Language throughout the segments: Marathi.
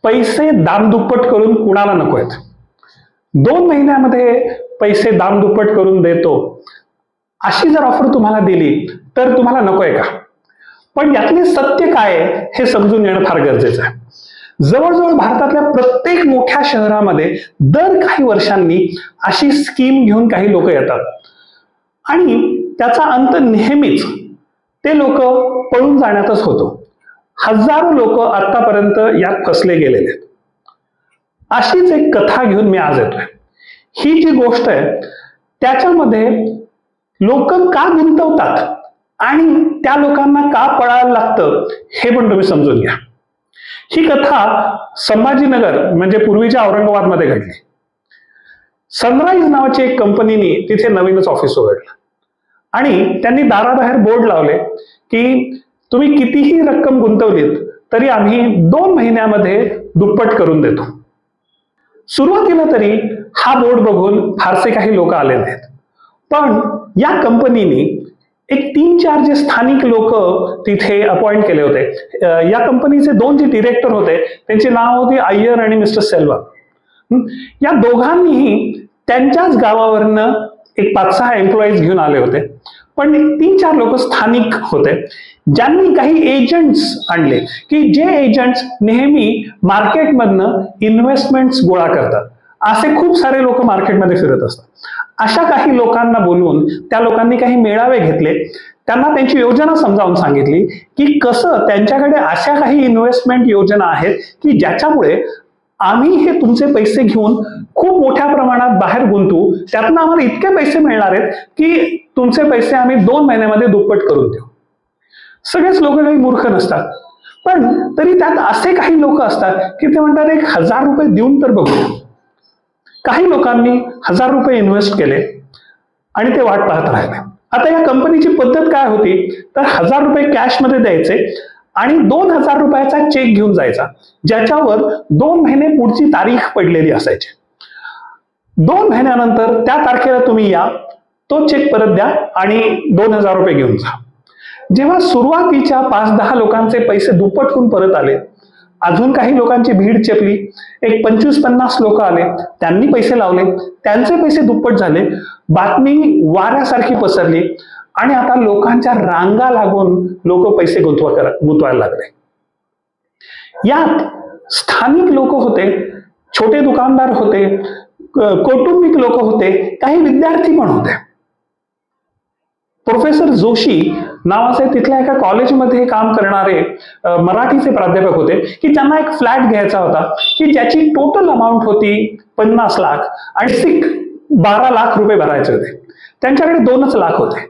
पैसे दामदुप्पट करून कुणाला नको आहेत? 2 महिन्यामध्ये पैसे दामदुप्पट करून देतो अशी जर ऑफर तुम्हाला दिली तर तुम्हाला नकोय का? पण यातले सत्य काय आहे हे समजून घेणं फार गरजेचं आहे. जवळजवळ भारतातल्या प्रत्येक मोठ्या शहरामध्ये दर काही वर्षांनी अशी स्कीम घेऊन काही लोक येतात आणि त्याचा अंत नेहमीच ते लोक पळून जाण्यातच होतो. हजारो लोक आतापर्यंत यात फसले गेलेले आहेत. अशीच एक कथा घेऊन मी आज येतोय. ही जी गोष्ट आहे त्याच्यामध्ये लोक का गुंतवतात आणि त्या लोकांना का पळायला लागतं हे पण तुम्ही समजून घ्या. ही कथा संभाजीनगर म्हणजे पूर्वीच्या औरंगाबाद मध्ये घडली. सनराईज नावाची एक कंपनीने तिथे नवीनच ऑफिस उघडलं आणि त्यांनी दाराबाहेर बोर्ड लावले की तुम्ही कितीही रक्कम गुंतवलीत तरी आम्ही 2 महिन्यामध्ये दुप्पट करून देतो. सुरुवातीला तरी हा बोर्ड बघून फारसे काही लोक आले नाहीत, पण या कंपनीने एक 3-4 जे स्थानिक लोक तिथे अपॉइंट केले होते. या कंपनीचे 2 जे डिरेक्टर होते त्यांची नाव होती अय्यर आणि मिस्टर सेल्वा. या दोघांनीही त्यांच्याच गावावरनं एक 5-6 एम्प्लॉईज घेऊन आले होते, पण 3-4 लोक स्थानिक होते ज्यांनी काही एजंट्स आणले की जे एजंट्स नेहमी मार्केटमधनं इन्व्हेस्टमेंट्स गोळा करतात. असे खूप सारे लोक मार्केटमध्ये फिरत असतात. अशा काही लोकांना बोलवून त्या लोकांनी काही मेळावे घेतले, त्यांना त्यांची योजना समजावून सांगितली की कसं त्यांच्याकडे अशा काही इन्व्हेस्टमेंट योजना आहेत की ज्याच्यामुळे आम्ही हे तुमचे पैसे घेऊन खूप मोठ्या प्रमाणात बाहेर गुंतवू, त्यातनं आम्हाला इतके पैसे मिळणार आहेत की तुमचे पैसे आम्ही 2 महिन्यामध्ये दुप्पट करून देऊ. सगळेच लोक काही मूर्ख नसतात, पण तरी त्यात असे काही लोक असतात की ते म्हणतात 1000 रुपये देऊन तर बघू. काही लोकांनी 1000 रुपये इन्व्हेस्ट केले आणि ते वाट पाहत राहिले. आता या कंपनीची पद्धत काय होती तर 1000 रुपये कॅश मध्ये द्यायचे आणि 2000 रुपयाचा चेक घेऊन जायचा ज्याच्यावर 2 महिने पुढची तारीख पडलेली असायची. 2 महिन्यानंतर त्या तारखेला तुम्ही या, तो चेक परत द्या आणि 2000 रुपये घेऊन जा. जेव्हा सुरुवातीच्या 5-10 लोकांचे पैसे दुप्पट होऊन परत आले, अजून काही लोकांची भीड चेपली, एक 25-50 लोक आले, त्यांनी पैसे लावले, त्यांचे पैसे दुप्पट झाले. बातमी वाऱ्यासारखी पसरली आणि आता लोकांच्या रांगा लागून लोक पैसे गुंतवायला लागले. यात स्थानिक लोक होते, छोटे दुकानदार होते, कौटुंबिक लोक होते, काही विद्यार्थी पण होते. प्रोफेसर जोशी नावाचे तिथल्या एका कॉलेजमध्ये काम करणारे मराठीचे प्राध्यापक होते की त्यांना एक फ्लॅट घ्यायचा होता की ज्याची टोटल अमाऊंट होती 50 लाख आणि 12 लाख रुपये भरायचे होते. त्यांच्याकडे 2च लाख होते.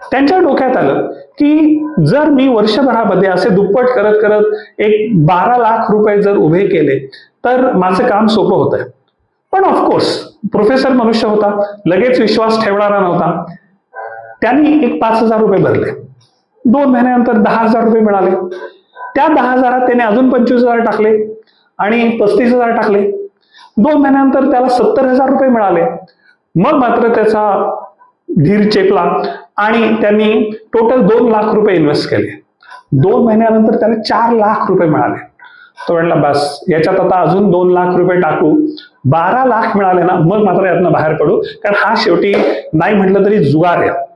त्यांच्या डोक्यात आलं की जर मी वर्षभरामध्ये असे दुप्पट करत करत एक 12 लाख रुपये जर उभे केले तर माझं काम सोपं होतंय. पण ऑफकोर्स प्रोफेसर मनुष्य होता, लगेच विश्वास ठेवणारा नव्हता. त्यांनी एक 5000 रुपये भरले. 2 महिन्यानंतर 10,000 रुपये मिळाले. त्या 10,000 त्याने अजून 25,000 टाकले आणि 35,000 टाकले. 2 महिन्यानंतर त्याला 70,000 रुपये मिळाले. मग मात्र त्याचा धीर चेपला आणि त्यांनी टोटल 2 लाख रुपये इन्व्हेस्ट केले. 2 महिन्यानंतर त्याला 4 लाख रुपये मिळाले. तो म्हणला बस याच्यात आता अजून 2 लाख रुपये टाकू, 12 लाख मिळाले ना मग मात्र यातनं बाहेर पडू, कारण हा शेवटी नाही म्हटलं तरी जुगार आहे,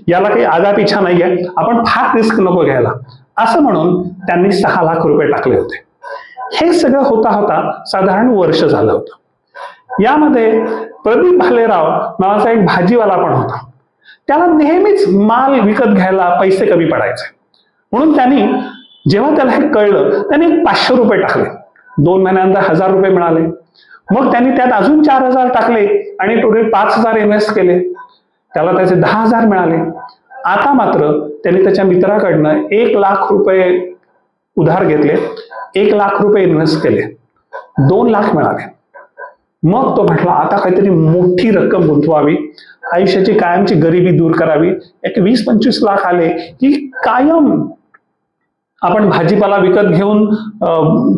याला काही आगापिछा नाहीये, आपण फार रिस्क नको घ्यायला, असं म्हणून त्यांनी 6 लाख रुपये टाकले होते. हे सगळं होता होता साधारण वर्ष झालं होतं. यामध्ये प्रदीप भालेराव नावाचा एक भाजीवाला पण होता. त्याला नेहमीच माल विकत घ्यायला पैसे कमी पडायचे, म्हणून त्यांनी जेव्हा त्याला हे कळलं त्याने 500 रुपये टाकले. 2 महिन्यानंतर 1000 रुपये मिळाले. मग त्यांनी त्यात अजून 4000 टाकले आणि टोटल 5000 इन्व्हेस्ट केले. त्याला त्याचे 10,000 मिळाले. आता मात्र त्यांनी त्याच्या मित्राकडनं 1 लाख रुपये उधार घेतले, 1 लाख रुपये इन्व्हेस्ट केले, 2 लाख मिळाले. मग तो म्हटला आता काहीतरी मोठी रक्कम गुंतवावी, आयुष्याची कायमची गरिबी दूर करावी. एक 20-25 लाख आले की कायम आपण भाजीपाला विकत घेऊन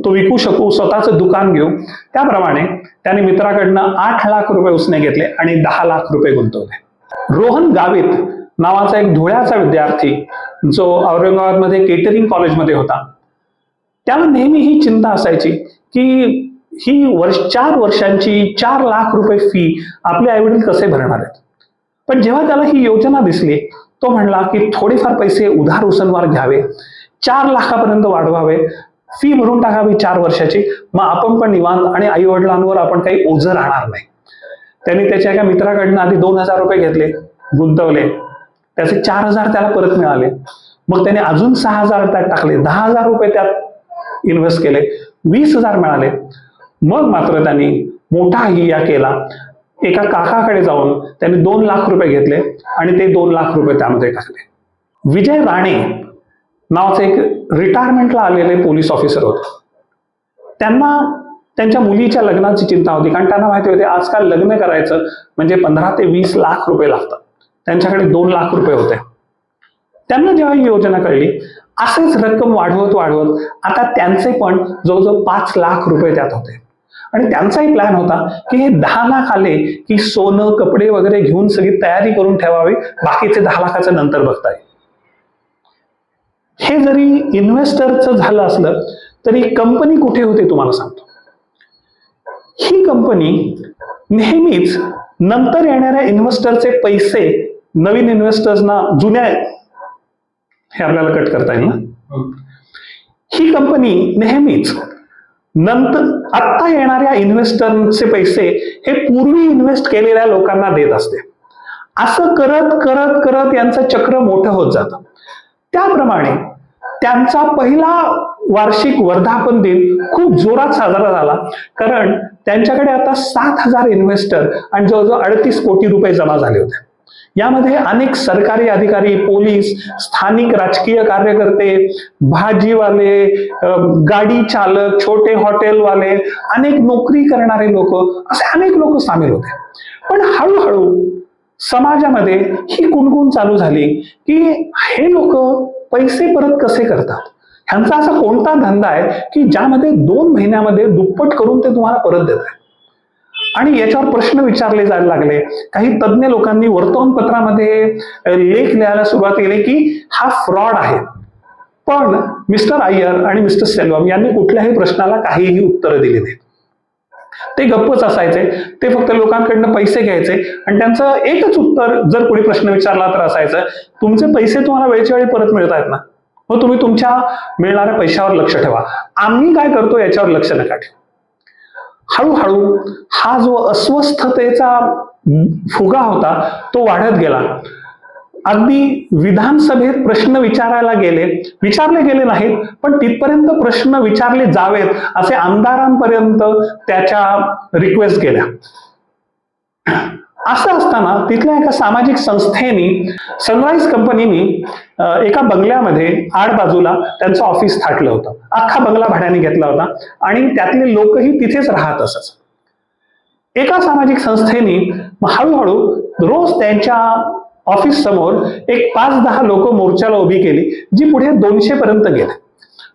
तो विकू शकू, स्वतःचं दुकान घेऊ. त्याप्रमाणे त्याने मित्राकडनं 8 लाख रुपये उसने घेतले आणि 10 लाख रुपये गुंतवले. रोहन गावित नावाचा एक धुळ्याचा विद्यार्थी जो औरंगाबादमध्ये केटरिंग कॉलेजमध्ये होता, त्याला नेहमी ही चिंता असायची की ही 4 वर्षांची 4 लाख रुपये फी आपले आईवडील कसे भरणार आहेत. पण जेव्हा त्याला ही योजना दिसली, तो म्हणला की थोडेफार पैसे उधार उसनवार घ्यावे, 4 लाखापर्यंत वाढवावे, फी भरून टाकावी 4 वर्षाची, मग आपण पण निवांत आणि आई वडिलांवर आपण काही ओझं राहणार नाही. त्यांनी त्याच्या एका मित्राकडनं आधी 2,000 रुपये घेतले, गुंतवले, त्याचे 4,000 त्याला परत मिळाले. मग त्याने अजून 6,000 त्यात टाकले, 10,000 रुपये त्यात इन्व्हेस्ट केले, 20,000 मिळाले. मग मात्र त्यांनी मोठा हिया केला. एका काकाकडे जाऊन त्यांनी 2 लाख रुपये घेतले आणि ते 2 लाख रुपये त्यामध्ये टाकले. विजय राणे नावाचे एक रिटायरमेंटला आलेले पोलीस ऑफिसर होते. त्यांना त्यांच्या मुलीच्या लग्नाची चिंता होती, कारण त्यांना माहिती होते आजकाल लग्न करायचं म्हणजे 15 ते 20 लाख रुपये लागतात. त्यांच्याकडे 2 लाख रुपये होते. त्यांना जेव्हा ही योजना कळली, असेच रक्कम वाढवत वाढवत आता त्यांचे पण जवळजवळ 5 लाख रुपये त्यात होते. आणि त्यांचाही प्लॅन होता की हे 10 लाख आले की सोनं कपडे वगैरे घेऊन सगळी तयारी करून ठेवावी, बाकीचे 10 लाखाचं नंतर बघता येईल. हे जरी इन्व्हेस्टरचं झालं असलं तरी कंपनी कुठे होते तुम्हाला सांगतो. ही कंपनी नेहमीच नंतर येणाऱ्या इन्व्हेस्टरचे पैसे नवीन इन्व्हेस्टर्सना जुन्या, हे आपल्याला कट करता येईल ना, ही कंपनी नेहमीच नंतर आत्ता येणाऱ्या इन्व्हेस्टरचे पैसे हे पूर्वी इन्व्हेस्ट केलेल्या लोकांना देत असते. असं करत करत करत यांचं चक्र मोठं होत जातं. त्याप्रमाणे त्यांचा पहिला वार्षिक वर्धापन दिन खूप जोरात साजरा झाला, कारण त्यांच्याकडे आता 7,000 इन्व्हेस्टर आणि जवळजवळ 38 कोटी रुपये जमा झाले होते. यामध्ये अनेक सरकारी अधिकारी, पोलीस, स्थानिक राजकीय कार्यकर्ते, भाजीवाले, गाडी चालक, छोटे हॉटेलवाले, अनेक नोकरी करणारे लोक, असे अनेक लोक सामील होते. पण हळूहळू समाजामध्ये ही कुणकुण चालू झाली की हे लोक पैसे परत कसे करतात, ह्यांचा असा कोणता धंदा आहे की ज्यामध्ये 2 महिन्यामध्ये दुप्पट करून ते तुम्हाला परत देत आहे. आणि याच्यावर प्रश्न विचारले जायला लागले. काही तज्ञ लोकांनी वर्तमानपत्रामध्ये लेख लिहायला सुरुवात केली की हा फ्रॉड आहे. पण मिस्टर अय्यर आणि मिस्टर सेल्वम यांनी कुठल्याही प्रश्नाला काहीही उत्तरं दिली नाहीत. ते गप्पच असायचे. ते फक्त लोकांकडनं पैसे घ्यायचे आणि त्यांचं एकच उत्तर जर कोणी प्रश्न विचारला तर असायचं, तुमचे पैसे तुम्हाला वेळच्या वेळी परत मिळत आहेत ना, मग तुम्ही तुमच्या मिळणाऱ्या पैशावर लक्ष ठेवा, आम्ही काय करतो याच्यावर लक्ष नका ठेवू. हळूहळू हा जो अस्वस्थतेचा फुगा होता तो वाढत गेला. अगदी विधानसभेत प्रश्न विचारले गेले नाहीत, पण तिथपर्यंत प्रश्न विचारले जावेत असे आमदारांपर्यंत त्याच्या रिक्वेस्ट गेल्या. असं असताना तिथल्या एका सामाजिक संस्थेनी, सनराईज कंपनीनी एका बंगल्यामध्ये आडबाजूला त्यांचं ऑफिस थाटलं होतं. अख्खा बंगला भाड्याने घेतला होता आणि त्यातले लोकही तिथेच राहत असत. एका सामाजिक संस्थेनी हळूहळू रोज त्यांच्या ऑफिस समोर एक 5-10 लोक मोर्चाला उभी केली, जी पुढे 200 पर्यंत गेले.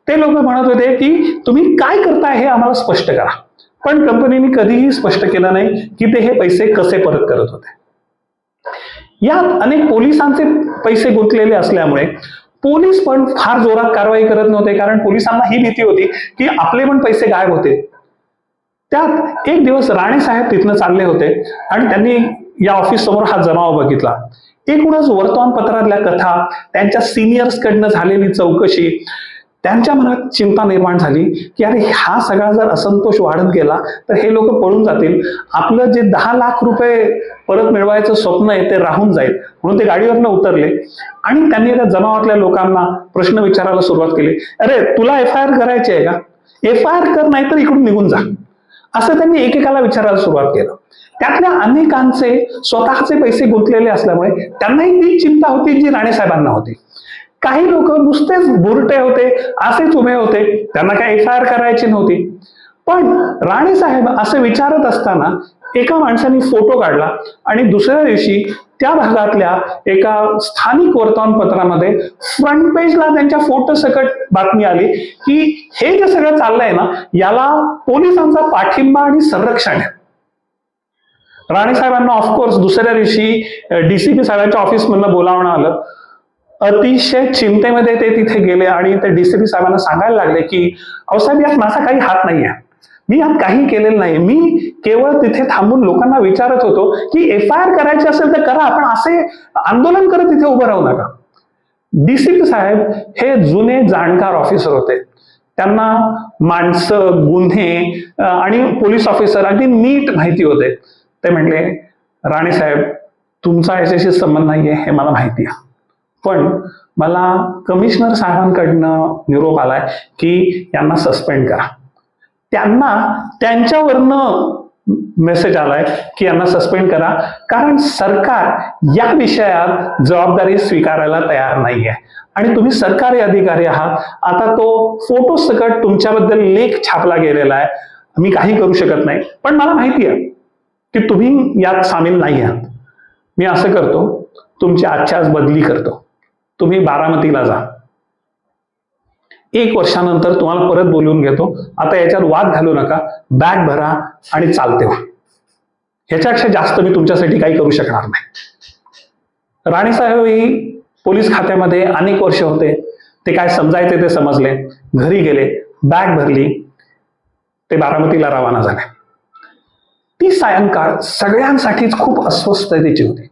ते लोक म्हणत होते की तुम्ही काय करताय हे आम्हाला स्पष्ट करा. पण कंपनीने कधीही स्पष्ट केलं नाही की ते हे पैसे कसे परत करत होते. यात अनेक पोलिसांचे पैसे गुंतलेले असल्यामुळे पोलीस पण फार जोरात कारवाई करत नव्हते, कारण पोलिसांना ही भीती होती की आपले पण पैसे गायब होते. त्यात एक दिवस राणे साहेब तिथनं चालले होते आणि त्यांनी या ऑफिस समोर हा जमाव बघितला. एकूणच वर्तमानपत्रातल्या कथा, त्यांच्या सिनियर्स कडनं झालेली चौकशी, त्यांच्या मनात चिंता निर्माण झाली की अरे हा सगळा जर असंतोष वाढत गेला तर हे लोक पळून जातील, आपलं जे 10 लाख रुपये परत मिळवायचं स्वप्न आहे ते राहून जाईल. म्हणून ते गाडीवरनं उतरले आणि त्यांनी त्या जमावातल्या लोकांना प्रश्न विचारायला सुरुवात केली. अरे तुला FIR करायची आहे का? FIR कर, नाही तर इकडून निघून जा, असं त्यांनी एकेकाला विचारायला सुरुवात केलं. त्यातल्या अनेकांचे स्वतःचे पैसे गुंतलेले असल्यामुळे त्यांनाही ती चिंता होती जी राणे साहेबांना होती. काही लोक नुसतेच बुरटे होते, असेच उभे होते, त्यांना काही FIR करायची नव्हती. पण राणे साहेब असं विचारत असताना एका माणसाने फोटो काढला आणि दुसऱ्या दिवशी त्या भागातल्या एका स्थानिक वर्तमानपत्रामध्ये फ्रंट पेजला त्यांच्या फोटो सकट बातमी आली की हे जे सगळं चाललंय ना, याला पोलिसांचा पाठिंबा आणि संरक्षण आहे. राणे साहेबांना ऑफकोर्स दुसऱ्या दिवशी DCP साहेबांच्या ऑफिसमधनं बोलावणं आलं. अतिशय चिंतेमध्ये ते तिथे गेले आणि ते डीसीपी साहेबांना सांगायला लागले की अहो साहेब, यात माझा काही हात नाहीये, मी यात काही केलेलं नाही, मी केवळ तिथे थांबून लोकांना विचारत होतो की FIR करायची असेल तर करा, आपण असे आंदोलन करत तिथे उभं राहू नका. डीसीपी साहेब हे जुने जाणकार ऑफिसर होते, त्यांना माणसं, गुन्हे आणि पोलीस ऑफिसर अगदी नीट माहिती होते. ते म्हणले, राणे साहेब, तुमचा याच्याशी संबंध नाहीये हे मला माहिती आहे, पण मला कमिशनर साहेबांकडनं निरोप आलाय की यांना सस्पेंड करा. त्यांना त्यांच्यावरनं मेसेज आलाय की यांना सस्पेंड करा, कारण सरकार या विषयात जबाबदारी स्वीकारायला तयार नाहीये आणि तुम्ही सरकारी अधिकारी आहात. आता तो फोटो सकट तुमच्याबद्दल लेख छापला गेलेला आहे, मी काही करू शकत नाही, पण मला माहिती आहे की तुम्ही यात सामील नाही आहात. मी असं करतो, तुमची आजच्या आज बदली करतो, तुम्ही बारामतीला जा, 1 वर्षानंतर तुम्हाला परत बोलवून घेतो. आता याच्यात वाद घालू नका, बॅग भरा आणि चालते व्हा. ह्याच्यापेक्षा जास्त मी तुमच्यासाठी काही करू शकणार नाही. राणेसाहेबही पोलीस खात्यामध्ये अनेक वर्ष होते, ते काय समजायचे ते समजले, घरी गेले, बॅग भरली, ते बारामतीला रवाना झाले. ती सायंकाळ सगळ्यांसाठीच खूप अस्वस्थतेची होती,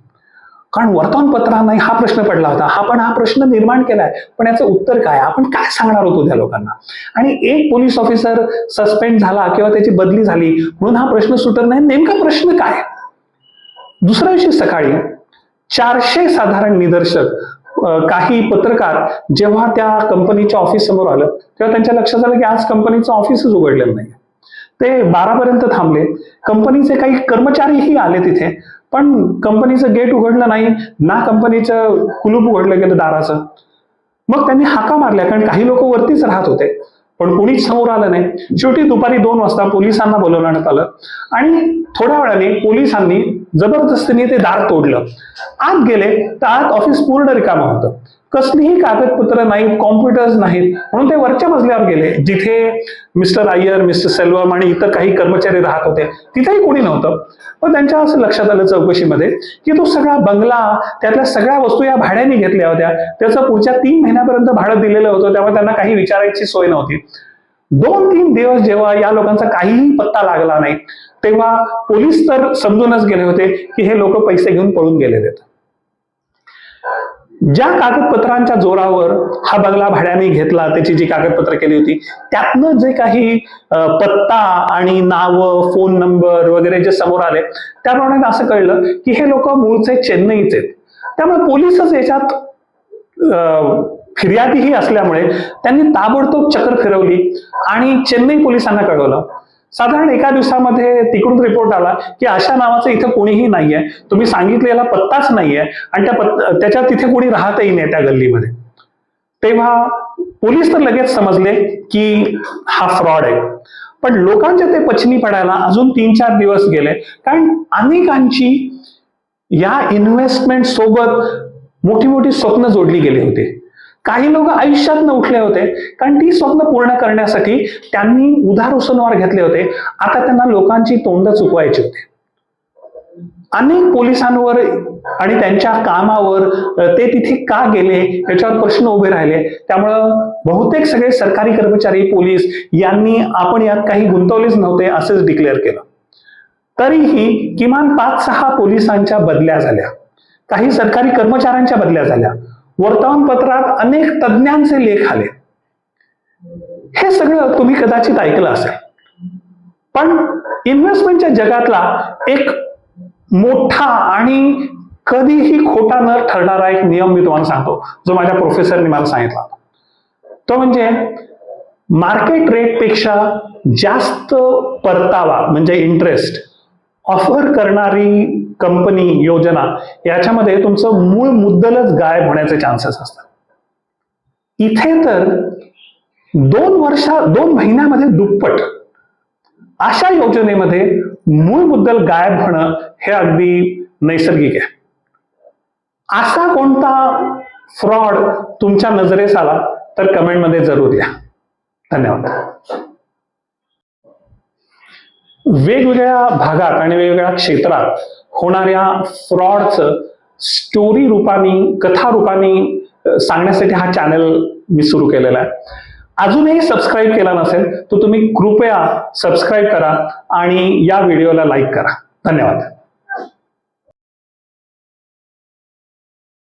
कारण वर्तमानपत्रांनाही हा प्रश्न पडला होता. आपण हा प्रश्न निर्माण केलाय, पण याचं उत्तर काय, आपण काय सांगणार होतो त्या लोकांना. आणि एक पोलीस ऑफिसर सस्पेंड झाला किंवा त्याची बदली झाली म्हणून हा प्रश्न सुटत नाही, नेमका प्रश्न काय. दुसऱ्या दिवशी सकाळी 400 साधारण निदर्शक, काही पत्रकार जेव्हा त्या कंपनीच्या ऑफिस समोर आलं तेव्हा त्यांच्या लक्षात आलं की आज कंपनीचं ऑफिसच उघडलेलं नाही. ते 12 पर्यंत थांबले. कंपनीचे काही कर्मचारीही आले तिथे, पण कंपनीचं गेट उघडलं नाही, ना कंपनीचं कुलूप उघडलं गेलं दाराचं. मग त्यांनी हाका मारल्या, कारण काही लोक वरतीच राहत होते, पण कोणीच समोर आलं नाही. शेवटी दुपारी 2 वाजता पोलिसांना बोलवण्यात आलं आणि थोड्या वेळाने पोलिसांनी जबरदस्तीने ते दार तोडलं. आत गेले तर आत ऑफिस पूर्ण रिकामं होतं, कसलीही कागदपत्र नाहीत, कॉम्प्युटर्स नाहीत, म्हणून ते वरच्या मजल्यावर गेले जिथे मिस्टर अय्यर, मिस्टर सेल्वम आणि इतर काही कर्मचारी राहत होते, तिथेही कोणी नव्हतं. पण त्यांच्या असं लक्षात आलं चौकशीमध्ये की तो सगळा बंगला, त्यातल्या सगळ्या वस्तू या भाड्याने घेतल्या होत्या, त्याचं पुढच्या 3 महिन्यापर्यंत भाडं दिलेलं होतं, त्यामुळे त्यांना काही विचारायची सोय नव्हती. 2-3 दिवस जेव्हा या लोकांचा काहीही पत्ता लागला नाही, तेव्हा पोलीस तर समजूनच गेले होते की हे लोक पैसे घेऊन पळून गेलेले आहेत. ज्या कागदपत्रांच्या जोरावर हा बंगला भाड्याने घेतला, त्याची जी कागदपत्र केली होती, त्यातनं जे काही पत्ता आणि नावं, फोन नंबर वगैरे जे समोर आले, त्याप्रमाणे असं कळलं की हे लोक मूळचे चेन्नईचे आहेत. त्यामुळे पोलीसच याच्यात फिर्यादीही असल्यामुळे त्यांनी ताबडतोब चक्र फिरवली आणि चेन्नई पोलिसांना कळवलं. साधारण 1 दिवसामध्ये तिकडून रिपोर्ट आला की अशा नावाचं इथं कोणीही नाहीये, तुम्ही सांगितलेला पत्ताच नाहीये आणि त्याच्यात तिथे कोणी राहतही नाही त्या गल्लीमध्ये. तेव्हा पोलीस तर लगेच समजले की हा फ्रॉड आहे, पण लोकांच्या ते पचनी पडायला अजून 3-4 दिवस गेले, कारण अनेकांची या इन्व्हेस्टमेंट सोबत मोठी मोठी स्वप्न जोडली गेली होती. काही लोक आयुष्यात उठले होते, कारण ती स्वप्न पूर्ण करण्यासाठी त्यांनी उधार उसनवार घेतले होते. आता त्यांना लोकांची तोंड चुकवायची होती. अनेक पोलिसांवर आणि त्यांच्या कामावर, ते तिथे का गेले याच्यावर प्रश्न उभे राहिले. त्यामुळं बहुतेक सगळे सरकारी कर्मचारी, पोलीस यांनी आपण यात काही गुंतवलेच नव्हते असेच डिक्लेअर केलं. तरीही किमान 5-6 पोलिसांच्या बदल्या झाल्या, काही सरकारी कर्मचाऱ्यांच्या बदल्या झाल्या, वर्तमानपत्रात अनेक तज्ञांचे लेख आले. हे सगळं तुम्ही कदाचित ऐकलं असेल, पण इन्व्हेस्टमेंटच्या जगातला एक मोठा आणि कधीही खोटा न ठरणारा एक नियम मी तुम्हाला सांगतो, जो माझ्या प्रोफेसरने मला सांगितला. तो म्हणजे मार्केट रेट पेक्षा जास्त परतावा म्हणजे इंटरेस्ट ऑफर करणारी कंपनी, योजना, याच्यामध्ये तुमचं मूळ मुद्दलच गायब होण्याचे चान्सेस असतात. इथे तर 2 महिन्यामध्ये दुप्पट. अशा योजनेमध्ये मूळ मुद्दल गायब होणं हे अगदी नैसर्गिक आहे. असा कोणता फ्रॉड तुमच्या नजरेस आला तर कमेंटमध्ये जरूर द्या. धन्यवाद. वेगवेगळ्या भागात आणि वेगवेगळ्या क्षेत्रात होणाऱ्या फ्रॉडचं स्टोरी रूपाने, कथा रूपाने सांगण्यासाठी हा चॅनल मी सुरू केलेला आहे. अजूनही सबस्क्राईब केला नसेल तर तुम्ही कृपया सबस्क्राईब करा आणि या व्हिडिओला लाईक करा. धन्यवाद.